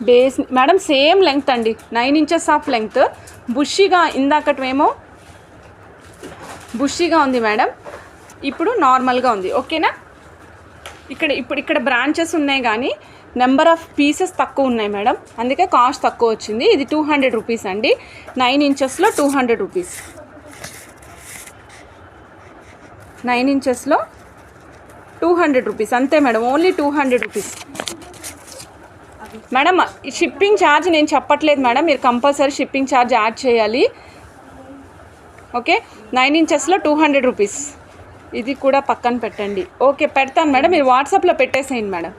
Base madam same length అండి, 9 inches of length. బుషిగా ఇందాకటేమో బుషిగా ఉంది madam, ఇప్పుడు నార్మల్గా ఉంది. ఓకేనా? ఇక్కడ బ్రాంచెస్ ఉన్నాయి కానీ నెంబర్ ఆఫ్ పీసెస్ తక్కువ ఉన్నాయి మేడం, అందుకే కాస్ట్ తక్కువ వచ్చింది. ఇది 200 రూపీస్ అండి, 9 ఇంచెస్లో 200 రూపీస్. 9 ఇంచెస్లో 200 రూపీస్ అంతే madam, only 200 rupees. Madam shipping charge నేను చెప్పట్లేదు మేడం, మీరు కంపల్సరీ షిప్పింగ్ ఛార్జ్ యాడ్ చేయాలి. Okay, 9 ఇంచెస్లో 200 rupees. ఇది కూడా పక్కన పెట్టండి. ఓకే పెడతాను మేడం, మీరు వాట్సాప్లో పెట్టేసేయండి మేడం.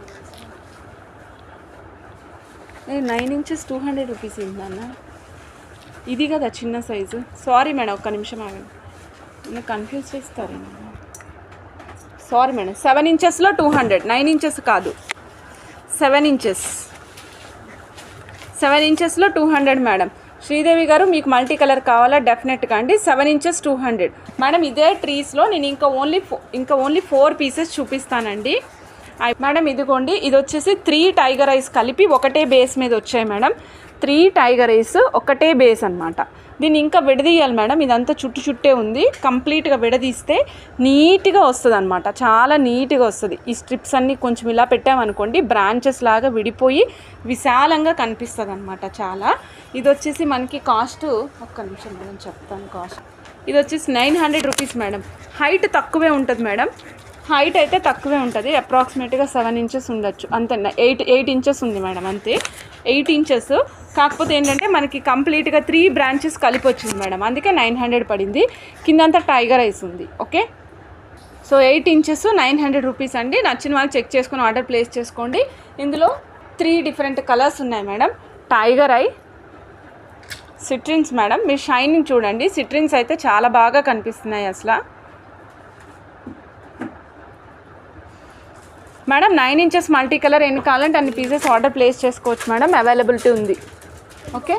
9 ఇంచెస్ 200 రూపీస్ ఏంటన్నా? ఇది కదా చిన్న సైజు. సారీ మేడం, ఒక్క నిమిషం ఆగండి, నేను కన్ఫ్యూజ్ చేస్తారు. సారీ మేడం, 7 ఇంచెస్లో 200, 9 ఇంచెస్ కాదు, 7 ఇంచెస్. 7 ఇంచెస్లో 200 మేడం. శ్రీదేవి గారు మీకు మల్టీ కలర్ కావాలా? డెఫినెట్గా అండి. 7 ఇంచెస్ 200 మేడం. ఇదే ట్రీస్లో నేను ఇంకా ఓన్లీ 4 పీసెస్ చూపిస్తానండి మేడం. ఇదిగోండి, ఇది వచ్చేసి 3 టైగర్ ఐస్ కలిపి ఒకటే బేస్ మీద వచ్చాయి మేడం. 3 టైగర్ ఐస్ ఒకటే బేస్ అనమాట. దీన్ని ఇంకా విడదీయాలి మేడం, ఇదంతా చుట్టే ఉంది. కంప్లీట్గా విడదీస్తే నీట్గా వస్తుంది అనమాట, చాలా నీట్గా వస్తుంది. ఈ స్ట్రిప్స్ అన్నీ కొంచెం ఇలా పెట్టామనుకోండి, బ్రాంచెస్ లాగా విడిపోయి విశాలంగా కనిపిస్తుంది అనమాట చాలా. ఇది వచ్చేసి మనకి కాస్ట్, ఒక్క నిమిషం మేడం చెప్తాను కాస్ట్. ఇది వచ్చేసి 900 రూపీస్ మేడం. హైట్ తక్కువే ఉంటుంది మేడం, హైట్ అయితే తక్కువే ఉంటుంది, అప్రాక్సిమేట్గా 7 ఇంచెస్ ఉండొచ్చు అంతే. 8 ఇంచెస్ ఉంది మేడం, అంతే 8 ఇంచెస్. కాకపోతే ఏంటంటే మనకి కంప్లీట్గా 3 బ్రాంచెస్ కలిపి వచ్చింది మేడం, అందుకే 900 పడింది. కిందంతా టైగర్ ఐస్ ఉంది. ఓకే, సో 8 ఇంచెస్ 900 రూపీస్ అండి. నచ్చిన వాళ్ళు చెక్ చేసుకొని ఆర్డర్ ప్లేస్ చేసుకోండి. ఇందులో 3 డిఫరెంట్ కలర్స్ ఉన్నాయి madam. Tiger eye, citrines madam. మీరు షైనింగ్ చూడండి, సిట్రిన్స్ అయితే చాలా బాగా కనిపిస్తున్నాయి అసలు మేడం. 9 ఇంచెస్ మల్టీ కలర్ ఎన్ని కావాలంటే అన్ని పీసెస్ ఆర్డర్ ప్లేస్ చేసుకోవచ్చు మేడం, అవైలబిలిటీ ఉంది. ఓకే,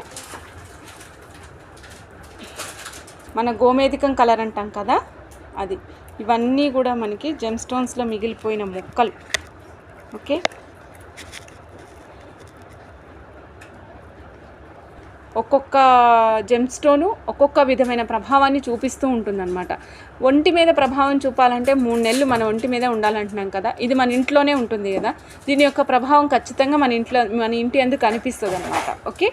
మన గోమేధికం కలర్ అంటాం కదా అది. ఇవన్నీ కూడా మనకి జెమ్ స్టోన్స్లో మిగిలిపోయిన ముక్కలు. ఓకే, ఒక్కొక్క జెమ్ స్టోను ఒక్కొక్క విధమైన ప్రభావాన్ని చూపిస్తూ ఉంటుందన్నమాట. ఒంటి మీద ప్రభావం చూపాలంటే 3 నెలలు మన ఒంటి మీద ఉండాలంటున్నాం కదా, ఇది మన ఇంట్లోనే ఉంటుంది కదా, దీని యొక్క ప్రభావం ఖచ్చితంగా మన ఇంటి అందుకు కనిపిస్తుంది అనమాట. ఓకే.